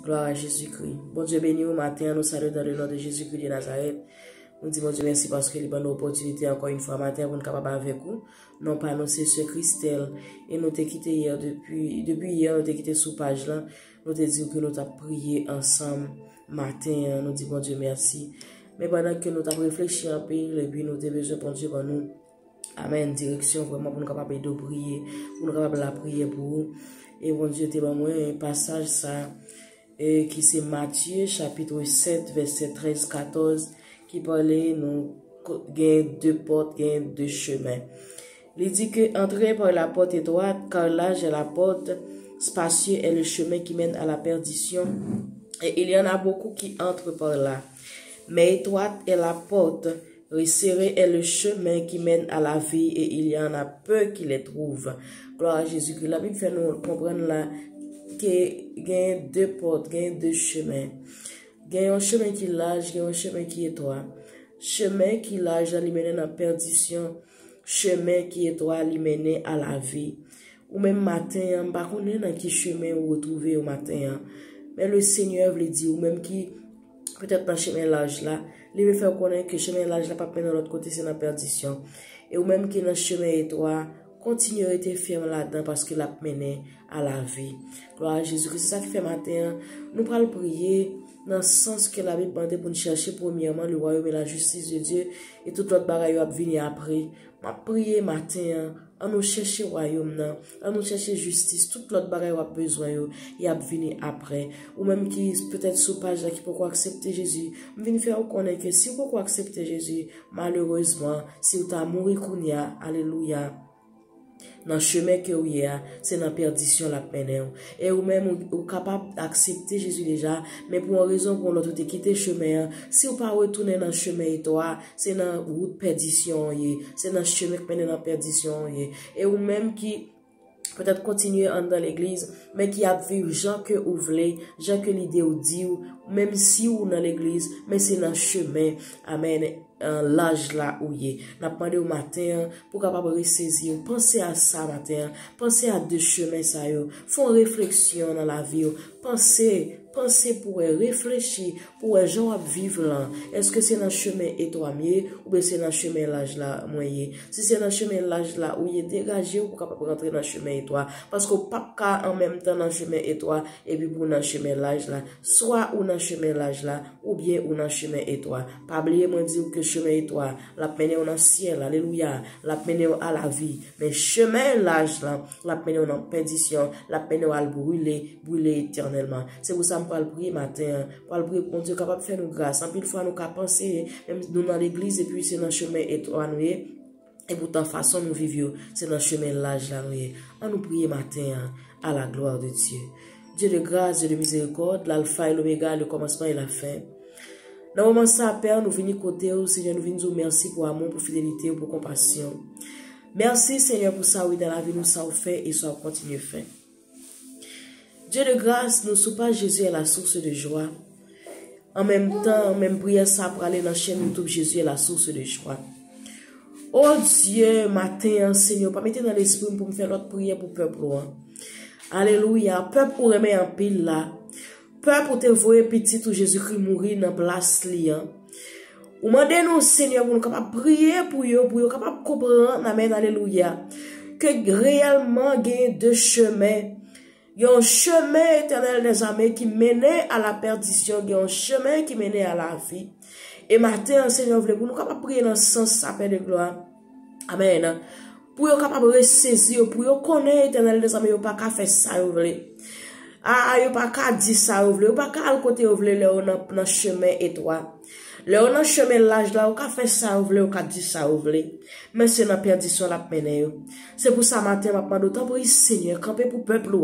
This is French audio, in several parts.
Gloire à Jésus-Christ. Bon Dieu béni au matin, nous saluons dans le nom de Jésus-Christ de Nazareth. Nous disons Dieu merci parce qu'il nous donne l'opportunité encore une fois matin pour nous capables avec vous. Non pas nous c'est ce Christelle et nous t'ai quitté hier depuis hier nous t'ai quitté sous page là. Nous t'ai dit que nous t'avons prié ensemble matin. Nous disons bon Dieu merci. Mais pendant que nous t'avons réfléchi un peu et puis nous t'ai besoin pour Dieu pour nous. Amen. Direction vraiment pour nous capables de prier, pour nous capables de prier pour vous. Et bon Dieu t'ai moi un passage ça qui c'est Matthieu chapitre 7 verset 13-14 qui parlait nous gain deux portes, gain deux chemins. Il dit que entrez par la porte étroite car large est la porte, spacieux est le chemin qui mène à la perdition et il y en a beaucoup qui entrent par là. Mais étroite est la porte, resserré est le chemin qui mène à la vie et il y en a peu qui les trouvent. Gloire à Jésus. La Bible fait nous comprendre là qu'il y a deux portes, il y a deux chemins. Il y a un chemin qui est large, il y a un chemin qui est étroit. Chemin qui est large, il mène à la perdition. Chemin qui est étroit, il mène à la vie. Ou même matin, par contre, dans quel chemin vous retrouvez au matin. Mais le Seigneur vous dit, ou même qui peut-être dans le chemin large là, il veut faire connaître que le chemin large là, pas de l'autre côté, c'est la perdition. Et ou même qui dans le chemin étroit, continuez à être ferme là-dedans parce qu'il a mené à la vie. Gloire à Jésus. C'est ça qui fait matin. Nous allons prier dans le sens que la Bible demande pour nous chercher premièrement le royaume et la justice de Dieu et tout l'autre bagaille va venir après. Ma prier matin, à nous chercher royaume, à nous chercher justice, tout l'autre bagaille va besoin et à venir après. Ou même qui peut-être sous page là qui pourquoi accepter Jésus. Venir faire connaître que si vous pourquoi accepter Jésus, malheureusement, si vous t'as mouru kounia, alléluia. Dans le chemin que vous avez, c'est dans la perdition la peine. Et ou même, vous êtes capable d'accepter Jésus déjà, mais pour une raison pour l'autre, vous quitter le chemin. Si vous ne retournez pas dans le chemin, c'est dans la route perdition, c'est dans le chemin qui mène dans la perdition. Et ou même qui peut-être continuer dans l'église, mais qui a vu gens que vous voulez, gens que l'idée vous dit, même si vous dans l'église, mais c'est dans le chemin. Amen. L'âge là où y est. N'a demandé au matin pour capable ressaisir. Pensez à ça matin. Pensez à deux chemins ça yo. Font réflexion dans la vie. Pensez pour réfléchir pour les gens à vivre là. Est-ce que c'est dans le chemin étroit mieux ou bien c'est dans le chemin large là moyen? Si c'est dans le chemin large là où il est dégagé pour capable rentrer dans le chemin étroit parce qu'on pas qu'à en même temps dans le chemin étroit et puis pour dans le chemin large là, soit ou dans le chemin large là ou bien ou dans le chemin étroit. Pas oublier moi dire que chemin étroit la peine dans le ciel, alléluia, la peine à la vie, mais chemin large là, la peine dans perdition, la peine à brûler éternellement. C'est pour ça pour le prier matin, pour le prier pour Dieu capable de faire nous grâce. En plus fois nous qu'à penser même nous dans l'église et puis c'est dans le chemin étroit nous et pourtant façon nous vivons c'est dans le chemin large là nous. On nous prier matin à la gloire de Dieu. Dieu de grâce, Dieu de miséricorde, l'alpha et l'oméga, le commencement et la fin. Dans le moment ça, Père, nous venons côté au Seigneur, nous venons dire merci pour amour, pour fidélité, pour compassion. Merci Seigneur pour ça, oui, dans la vie, nous ça fait et ça continue faire. Dieu de grâce, nous sommes pas Jésus est la source de joie. En même temps, même prière ça pour aller dans la chaîne YouTube, Jésus est la source de joie. Oh Dieu, matin, Seigneur, pas mettre dans l'esprit pour me faire notre prière pour le peuple. Alléluia, peuple pour aimer en pile là. Peuple pour te voir petit où Jésus-Christ mourir dans place liant. Ou mandez nous Seigneur pour nous capable prier pour eux capable comprendre amen alléluia que réellement gagne deux chemins. Il y a un chemin éternel des armées qui menait à la perdition, il y a un chemin qui menait à la vie. Et matin Seigneur voulez pour nous capable prier dans ce sens ça paix de gloire. Amen. Pour eux capable ressaisir pour eux connaître éternel des armées pas qu'à faire ça vous voulez. Ah, yo pas qu'à dire ça, vous pas qu'à le côté, vous voulez, dans chemin étroit. Là, dans chemin large, là, vous fait ça, vous voulez, vous dire ça, vous voulez. Mais c'est dans perdition, la peine, c'est pour ça, matin, ma demande autant pour Seigneur, camper pour peuple,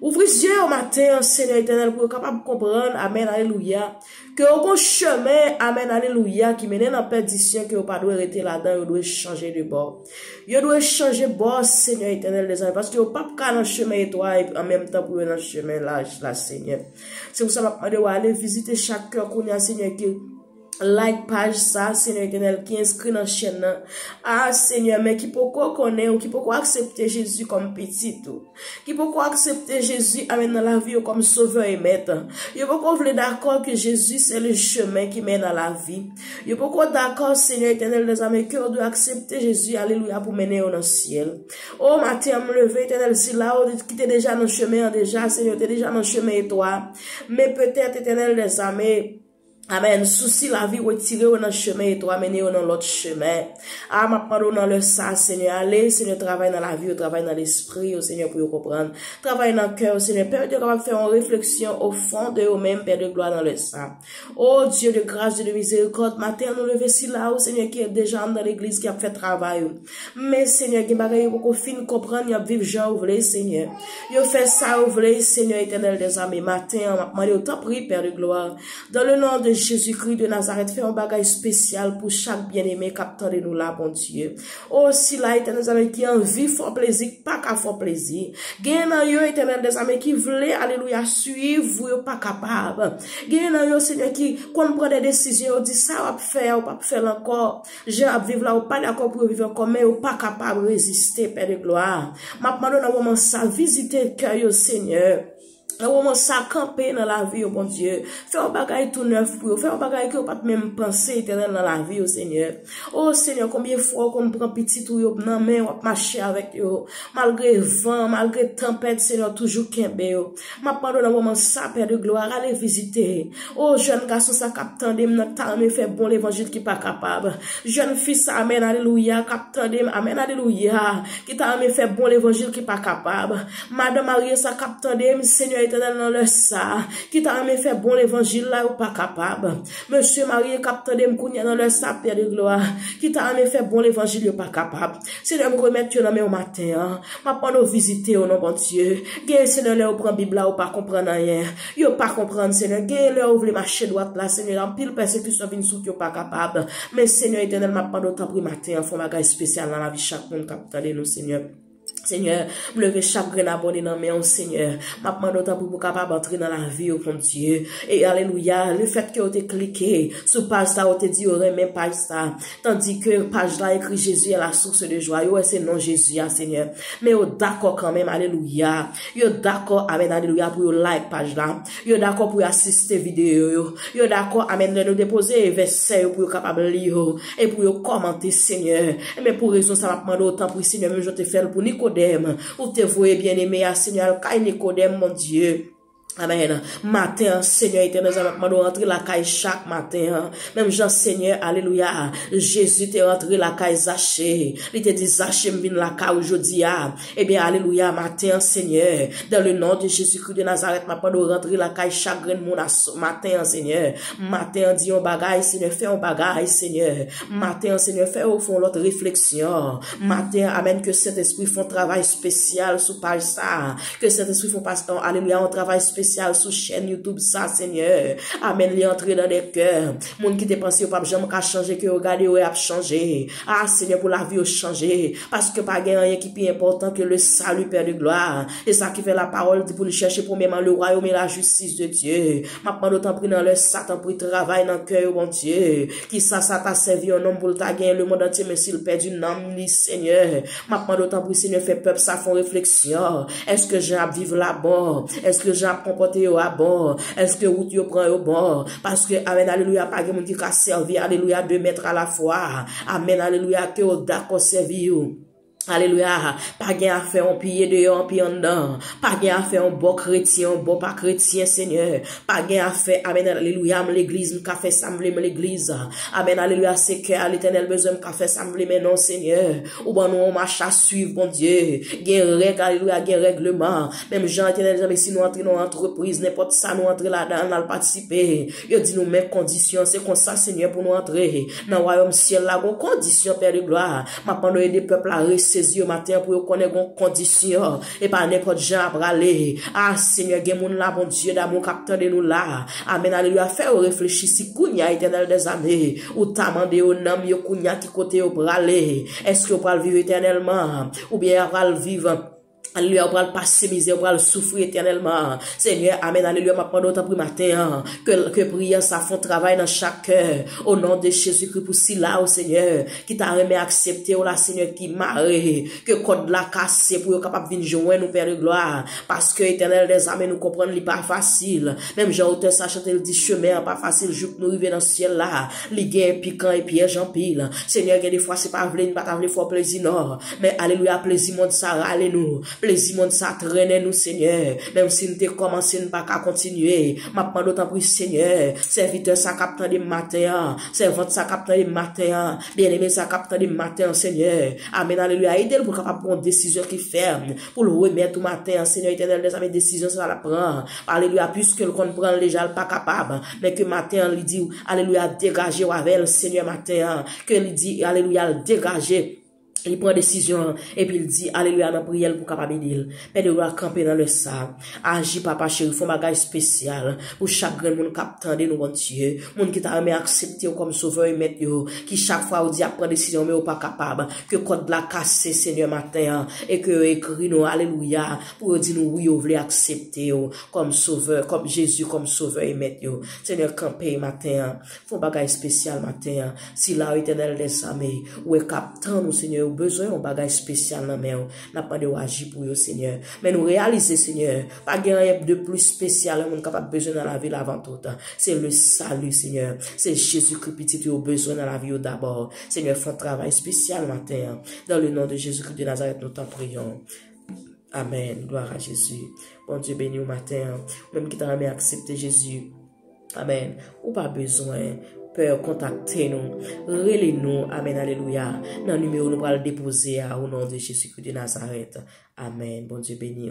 ouvrez les yeux au matin, Seigneur éternel, pour être capable de comprendre, amen, alléluia, que aucun chemin, amen, alléluia, qui mène dans la perdition, que vous pas doit rester là-dedans, vous devez changer de bord. Vous devez changer de bord, Seigneur éternel, des amis, parce que vous pas dans le chemin étroit, et en même temps, pour dans le chemin large, là, Seigneur. C'est pour ça, ma demande, aller visiter chaque cœur qu'on a, Seigneur, qui like page ça, Seigneur éternel, qui inscrit dans la chaîne. Ah, Seigneur, mais qui peut connaître ou qui peut accepter Jésus comme petit tout. Qui peut accepter Jésus amène dans la vie comme sauveur et maître. Yo peut vouloir d'accord que Jésus c'est le chemin qui mène à la vie. Yo peut d'accord, Seigneur éternel, les amis, que on doit accepter Jésus, alléluia, pour mener au ciel. Oh, matin, me lever, éternel, si là, qui t'es déjà dans le chemin, déjà, Seigneur, t'es déjà dans le chemin et toi. Mais peut-être, éternel, les amis, amen. Souci la vie, retirer dans le chemin et toi amener dans l'autre chemin. Ah, ma parole dans le ça, Seigneur. Allez, Seigneur, travaille dans la vie, travaille dans l'esprit, Seigneur, pour comprendre. Travaille dans le cœur, Seigneur. Père, Dieu, capable de faire une réflexion au fond de vous-même, Père de gloire dans le ça. Oh, Dieu de grâce, Dieu de miséricorde, matin, nous lever si là, où, Seigneur, qui est déjà dans l'église, qui a fait travail. Mais, Seigneur, qui m'a dit, beaucoup fin comprendre, il y a vivre, Jean, vous voulez, Seigneur. Il fait ça, vous voulez, Seigneur, éternel des armées. Matin, m'a dit, autant prie, Père de gloire. Dans le nom de Jésus-Christ de Nazareth, fait un bagage spécial pour chaque bien-aimé capteur de nous là, bon Dieu. Oh, si là, éternel des amis, qui en vie fort plaisir, pas qu'à fort plaisir. Gagne dans yo, éternel des amis, qui voulait, alléluia, suivre, vous, pas capable. Gagne dans yo, Seigneur, qui, quand on prend des décisions, dit ça, on va faire, on va faire encore. J'ai à vivre là, on pas d'accord pour vivre encore, mais on pas capable de résister, Père de gloire. Ma demande dans moment ça, visiter le cœur, Seigneur. Un moment ça camper dans la vie, oh bon Dieu. Fais un bagage tout neuf pour vous. Fais un bagage que vous pas même penser éternel dans la vie, oh Seigneur. Oh Seigneur, combien de fois qu'on prend petit tout, non, mais on va marcher avec vous. Malgré vent, malgré tempête, Seigneur, toujours kembe, yo. Ma parole dans moment ça, Père de gloire, allez visiter. Oh, jeune garçon, ça capte dem, notre temps, mais fait bon l'évangile qui pas capable. Jeune fils, amen, alléluia, capte dem, amen, alléluia. Qui t'a fait bon l'évangile qui pas capable. Madame Marie, ça capte dem, Seigneur, éternel dans le ça, qui t'a fait bon l'évangile là ou pas capable. Monsieur Marie, capteur de m'kounia dans le ça, Père de gloire, qui t'a fait bon l'évangile ou pas capable. Seigneur, me remettre dans au matin, ma pas nous visiter au nom bon Dieu. Gagne Seigneur, là ou prend Bible là ou pas comprendre rien. Yo pas comprendre Seigneur, gagne là ou voulez marcher droite là, Seigneur, en pile persécution vient sous yo pas capable. Mais Seigneur éternel, ma pas d'autant pour matin, font bagage spécial dans la vie chaque monde capteur de nous, Seigneur. Seigneur, me lever chaque grain abonné dans mes Seigneur. Ma demande autant pour capable entrer dans la vie, oh mon Dieu. Et alléluia, le fait que vous avez cliqué sur page ça, vous avez dit, aurait même page ça. Tandis que page là écrit Jésus est la source de joie. Yo, c'est non Jésus, Seigneur. Mais vous d'accord quand même, alléluia. Yo d'accord, amen, alléluia, pour like page là. Yo d'accord pour assister vidéo. Yo d'accord, amen, de nous déposer verset pour capable lire et pour commenter, Seigneur. Mais pour raison, ça va demander autant pour Seigneur, mais je te fais pour Nicodème. Ou te voyez bien aimé à Seigneur, Kay Nicodème, mon Dieu. Amen. Matin, Seigneur éternel, nous rentrer la caille chaque matin. Même Jean Seigneur, alléluia. Jésus t'est rentré la caille Zaché. Il te dit Zaché me vient la caille aujourd'hui. Eh bien, alléluia, matin, Seigneur. Dans le nom de Jésus-Christ de Nazareth, nous rentrer la caille chaque grain de mon matin, Seigneur. Matin, dis un bagage, Seigneur, fais un bagage, Seigneur. Matin, Seigneur, fais au fond l'autre réflexion. Matin, amen, que cet esprit font travail spécial sous page ça. Que cet esprit font pasteur, alléluia, un travail spécial sur chaîne YouTube ça Seigneur. Amen, li entrer dans des cœurs. Moun qui te pense au pas jamais qu'à changer que regarder ou a changé. Ah Seigneur pour la vie au changer parce que pas rien qui est plus important que le salut Père de gloire. Et ça qui fait la parole pour nous chercher premièrement le royaume et la justice de Dieu. Maintenant d'autant pris dans le Satan pour travailler dans le cœur bon Dieu. Qui ça t'a servi un homme pour t'a gagner le monde entier mais s'il perd une âme ni Seigneur. Maintenant d'autant pour Seigneur fait peuple ça font réflexion. Est-ce que j'ai à vivre là-bas? Est-ce que j'ai à comporter au bon? Est-ce que route yo prend au bon? Parce que amen alléluia pas quelqu'un qui a servi alléluia 2 mètres à la fois. Amen alléluia que au d'accord servi ou. Alléluia, pas gain à faire un pied dehors, un pied en dedans, pas gain à faire un bon chrétien, un bon pas chrétien, Seigneur, pas gain à faire, amen, alléluia, l'église, m'a fait sembler l'église, amen, alléluia, c'est que à l'éternel besoin m'a fait sembler, mais non, Seigneur, ou bon, nous, on marche à suivre, bon Dieu, gain règle, alléluia, gain règlement, même Jean, éternel, mais si nous entrons dans l'entreprise, n'importe ça, nous entrons là-dedans, on a participer, il dit nous, mêmes conditions, c'est comme ça, Seigneur, pour nous entrer, dans le royaume ciel, là, bon, conditions, Père de gloire, m'a pendant aider le peuple à rester saisi au matin pour connaître une condition et pas n'importe gens pour aller. Ah, Seigneur, gen moun là, bon Dieu, d'amour capteur de nous là. Amen, alléluia, fait réfléchir si kounya éternel des années, ou t'a mandé au nom, yo kounya qui côté au pour aller. Est-ce que vous pouvez vivre éternellement, ou bien vous vivre Alléluia, on va le passer misère, on va le souffrir éternellement. Seigneur, amen, alléluia, ma pendant temps pour matin, que prière, ça font travail dans chaque cœur. Au nom de Jésus-Christ, pour si là, au Seigneur, qui t'a remis accepter, oh là, Seigneur, qui marre, que code la casse, pour être capable de venir joindre nous, Père de gloire. Parce que, éternel des âmes, nous comprendre, il pas facile. Même Jean-Auteur, sachant qu'il dit chemin, pas facile, jour que nous arrivons dans ce ciel là, ligué, piquant et piège en pile. Seigneur, des fois, c'est pas vrai, pas ta vrai, faut plaisir, non. Mais alléluia, plaisir, monde, ça râle nous. Plaisir, monde, ça traîne nous, Seigneur. Même si nous t'es commencé, nous pas qu'à continuer. Ma demande d'autant plus, Seigneur. Serviteur, ça capte des matins. Servante, ça capte des matins. Bien-aimé, ça capte des matins, Seigneur. Amen, alléluia. Aidez-le pour capable prendre une décision qui ferme. Pour le remettre au matin, Seigneur éternel, des amis, décision, ça la prend. Alléluia, puisque le qu'on prend déjà, pas capable. Mais que matin, il dit, alléluia, dégager avec le Seigneur matin. Que il dit, alléluia, dégager. Il prend décision et puis il dit alléluia dans prière pour capable dire Père de gloire camper dans le sable agis papa chéri font bagage spécial pour chaque grand monde captant de nous bon Dieu monde qui t'a jamais accepté comme sauveur et maître qui chaque fois ou dit prend décision mais ou pas capable que code la casser Seigneur matin et que écrit nous alléluia pour dire nous oui vous voulez accepter comme sauveur comme Jésus comme sauveur et maître Seigneur camper matin font bagage spécial matin si là éternel des armées ou est captant nous Seigneur besoin un bagage spécial dans main n'a pas de agir pour eux Seigneur mais nous réaliser Seigneur pas rien de plus spécial on capable besoin dans la vie avant tout c'est le salut Seigneur c'est Jésus-Christ petit au besoin dans la vie d'abord Seigneur font travail spécial matin dans le nom de Jésus-Christ de Nazareth nous t'en prions. Amen, gloire à Jésus. Bon Dieu béni au matin même qui t'a jamais accepté Jésus. Amen, ou pas besoin Père, contactez-nous, relez-nous, amen, alléluia. Dans le numéro, nous allons le déposer au nom de Jésus-Christ de Nazareth. Amen. Bon Dieu béni.